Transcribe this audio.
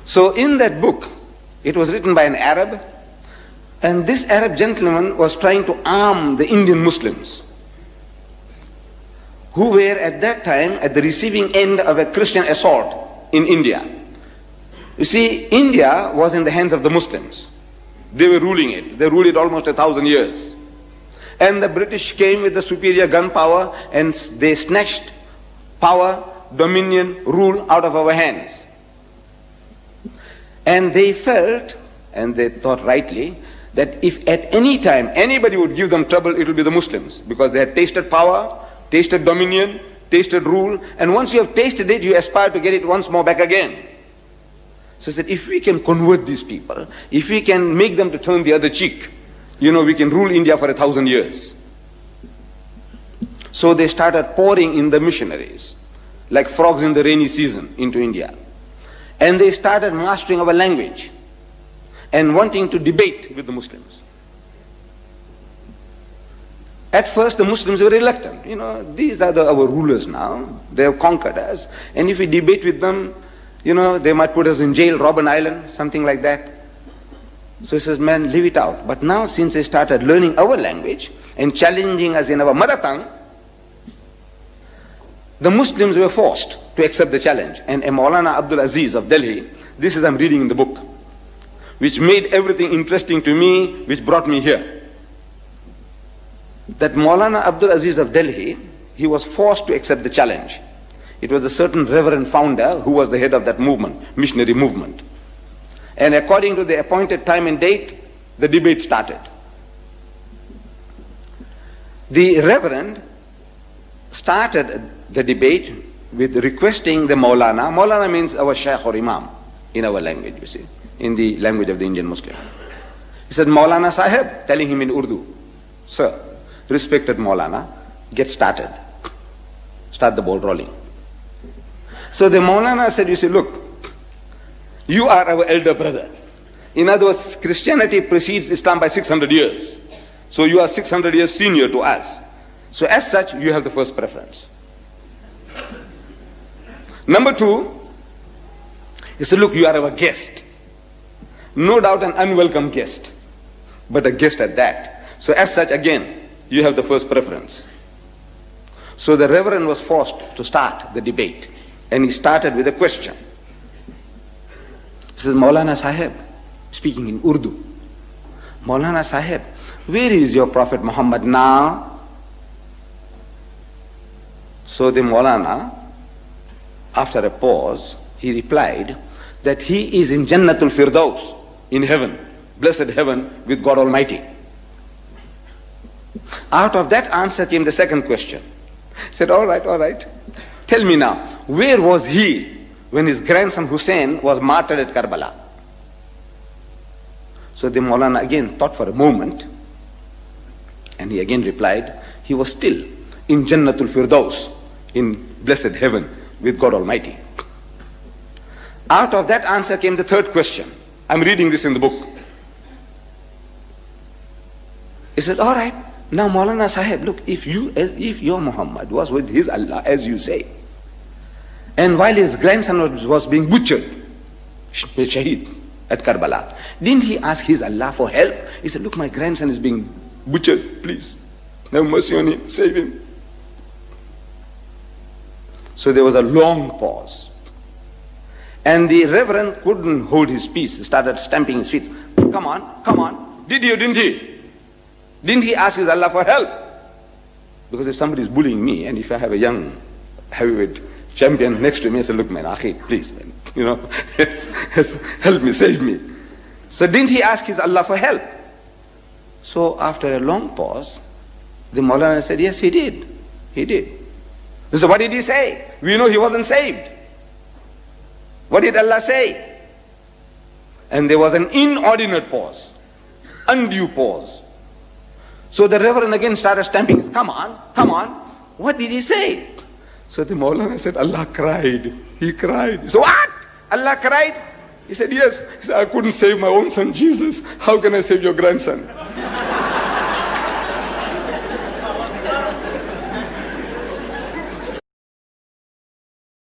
So in that book, it was written by an Arab, and this Arab gentleman was trying to arm the Indian Muslims, who were at that time at the receiving end of a Christian assault in India. You see, India was in the hands of the Muslims. They were ruling it. They ruled it almost 1,000 years. And the British came with the superior gun power, and they snatched power, dominion, rule out of our hands. And they felt, and they thought rightly, that if at any time anybody would give them trouble, it will be the Muslims, because they had tasted power, tasted dominion, tasted rule, and once you have tasted it, you aspire to get it once more back again. So he said, if we can convert these people, if we can make them to turn the other cheek, we can rule India for 1,000 years. So they started pouring in the missionaries, like frogs in the rainy season, into India. And they started mastering our language and wanting to debate with the Muslims. At first, the Muslims were reluctant. These are our rulers now. They have conquered us. And if we debate with them, they might put us in jail, rob an island, something like that. So he says, man, leave it out. But now, since they started learning our language and challenging us in our mother tongue, the Muslims were forced to accept the challenge. And Maulana Abdul Aziz of Delhi, this is I'm reading in the book, which made everything interesting to me, which brought me here. That Maulana Abdul Aziz of Delhi, he was forced to accept the challenge. It was a certain reverend founder who was the head of that movement, missionary movement. And according to the appointed time and date, the debate started. The reverend started the debate with requesting the Maulana. Maulana means our Shaykh or Imam in our language, you see, in the language of the Indian Muslim. He said, Maulana Sahib, telling him in Urdu, sir, respected Maulana, get started. Start the ball rolling. So the Maulana said, you see, look, you are our elder brother. In other words, Christianity precedes Islam by 600 years. So you are 600 years senior to us. So as such, you have the first preference. Number two, he said, look, you are our guest. No doubt an unwelcome guest, but a guest at that. So as such, again, you have the first preference. So the Reverend was forced to start the debate, and he started with a question. He says, Maulana Sahib, speaking in Urdu, Maulana Sahib, where is your Prophet Muhammad now? So the Maulana, after a pause, he replied that he is in Jannatul Firdaus, in heaven, blessed heaven with God Almighty. Out of that answer came the second question. He said, all right, tell me now, where was he when his grandson Hussein was martyred at Karbala? So the Maulana again thought for a moment, and he again replied, he was still in Jannatul Firdaus, in blessed heaven with God Almighty. Out of that answer came the third question. I'm reading this in the book. He said, all right, now Maulana Sahib, look, if your Muhammad was with his Allah, as you say, and while his grandson was being butchered, Shaheed, at Karbala, didn't he ask his Allah for help? He said, look, my grandson is being butchered, please, have mercy on him, save him. So there was a long pause. And the Reverend couldn't hold his peace. He started stamping his feet. Come on. Didn't he? Didn't he ask his Allah for help? Because if somebody is bullying me, and if I have a young heavyweight champion next to me, I say, look, man, Akhi, please, man, help me, save me. So didn't he ask his Allah for help? So after a long pause, the Maulana said, yes, he did. He did. So what did he say? We know he wasn't saved. What did Allah say? And there was an inordinate pause, undue pause. So the Reverend again started stamping his, come on. What did he say? So the Maulana said, Allah cried. He cried. So what? Allah cried? He said, yes. He said, I couldn't save my own son Jesus. How can I save your grandson?